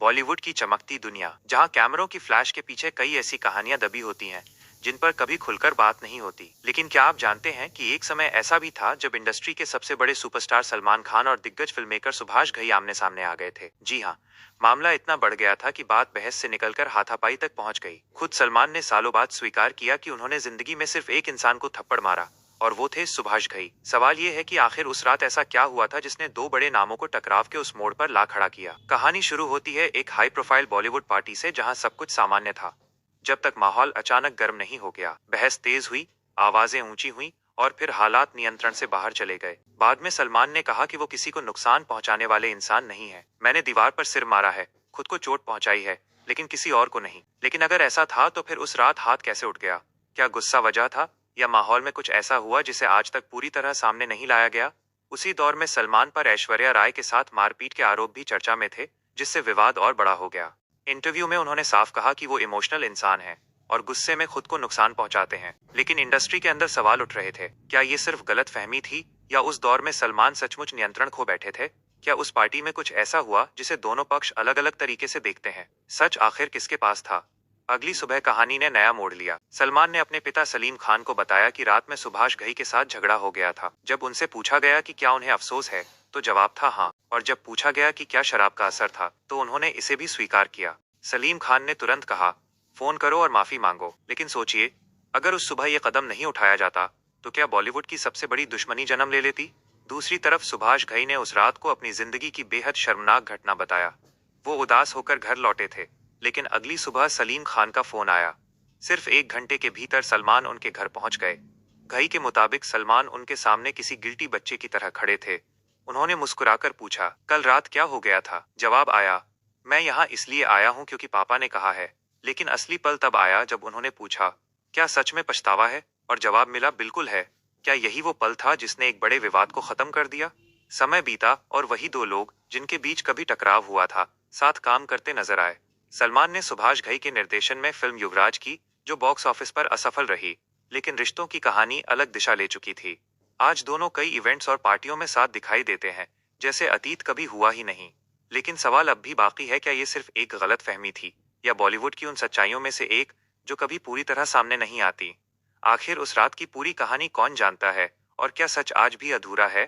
बॉलीवुड की चमकती दुनिया, जहां कैमरों की फ्लैश के पीछे कई ऐसी कहानियां दबी होती हैं जिन पर कभी खुलकर बात नहीं होती। लेकिन क्या आप जानते हैं कि एक समय ऐसा भी था जब इंडस्ट्री के सबसे बड़े सुपरस्टार सलमान खान और दिग्गज फिल्ममेकर सुभाष घई आमने सामने आ गए थे। जी हाँ, मामला इतना बढ़ गया था कि बात बहस से निकलकर हाथापाई तक पहुंच गई। खुद सलमान ने सालों बाद स्वीकार किया कि उन्होंने जिंदगी में सिर्फ एक इंसान को थप्पड़ मारा, और वो थे सुभाष घई। सवाल ये है कि आखिर उस रात ऐसा क्या हुआ था जिसने दो बड़े नामों को टकराव के उस मोड़ पर ला खड़ा किया। कहानी शुरू होती है एक हाई प्रोफाइल बॉलीवुड पार्टी से, जहां सब कुछ सामान्य था, जब तक माहौल अचानक गर्म नहीं हो गया। बहस तेज हुई, आवाजें ऊंची हुई, और फिर हालात नियंत्रण से बाहर चले गए। बाद में सलमान ने कहा कि वो किसी को नुकसान पहुंचाने वाले इंसान नहीं है। मैंने दीवार पर सिर मारा है, खुद को चोट पहुंचाई है, लेकिन किसी और को नहीं। लेकिन अगर ऐसा था तो फिर उस रात हाथ कैसे उठ गया? क्या गुस्सा वजह था, या माहौल में कुछ ऐसा हुआ जिसे आज तक पूरी तरह सामने नहीं लाया गया? उसी दौर में सलमान पर ऐश्वर्या राय के साथ मारपीट के आरोप भी चर्चा में थे, जिससे विवाद और बड़ा हो गया। इंटरव्यू में उन्होंने साफ कहा कि वो इमोशनल इंसान हैं और गुस्से में खुद को नुकसान पहुंचाते हैं। लेकिन इंडस्ट्री के अंदर सवाल उठ रहे थे, क्या ये सिर्फ गलत फहमी थी, या उस दौर में सलमान सचमुच नियंत्रण खो बैठे थे? क्या उस पार्टी में कुछ ऐसा हुआ जिसे दोनों पक्ष अलग अलग तरीके से देखते हैं? सच आखिर किसके पास था? अगली सुबह कहानी ने नया मोड़ लिया। सलमान ने अपने पिता सलीम खान को बताया कि रात में सुभाष घई के साथ झगड़ा हो गया था। जब उनसे पूछा गया कि क्या उन्हें अफसोस है, तो जवाब था हाँ। और जब पूछा गया कि क्या शराब का असर था, तो उन्होंने इसे भी स्वीकार किया। सलीम खान ने तुरंत कहा, फोन करो और माफी मांगो। लेकिन सोचिए, अगर उस सुबह ये कदम नहीं उठाया जाता, तो क्या बॉलीवुड की सबसे बड़ी दुश्मनी जन्म ले लेती? दूसरी तरफ सुभाष घई ने उस रात को अपनी जिंदगी की बेहद शर्मनाक घटना बताया। वो उदास होकर घर लौटे थे, लेकिन अगली सुबह सलीम खान का फोन आया। सिर्फ 1 घंटे के भीतर सलमान उनके घर पहुंच गए। घई के मुताबिक सलमान उनके सामने किसी गिल्टी बच्चे की तरह खड़े थे। उन्होंने मुस्कुराकर पूछा, कल रात क्या हो गया था? जवाब आया, मैं यहाँ इसलिए आया हूँ क्योंकि पापा ने कहा है। लेकिन असली पल तब आया जब उन्होंने पूछा, क्या सच में पछतावा है? और जवाब मिला, बिल्कुल है। क्या यही वो पल था जिसने एक बड़े विवाद को खत्म कर दिया? समय बीता और वही दो लोग जिनके बीच कभी टकराव हुआ था, साथ काम करते नजर आए। सलमान ने सुभाष घई के निर्देशन में फिल्म युवराज की, जो बॉक्स ऑफिस पर असफल रही, लेकिन रिश्तों की कहानी अलग दिशा ले चुकी थी। आज दोनों कई इवेंट्स और पार्टियों में साथ दिखाई देते हैं, जैसे अतीत कभी हुआ ही नहीं। लेकिन सवाल अब भी बाकी है, क्या ये सिर्फ एक गलत फहमी थी, या बॉलीवुड की उन सच्चाइयों में से एक जो कभी पूरी तरह सामने नहीं आती? आखिर उस रात की पूरी कहानी कौन जानता है, और क्या सच आज भी अधूरा है?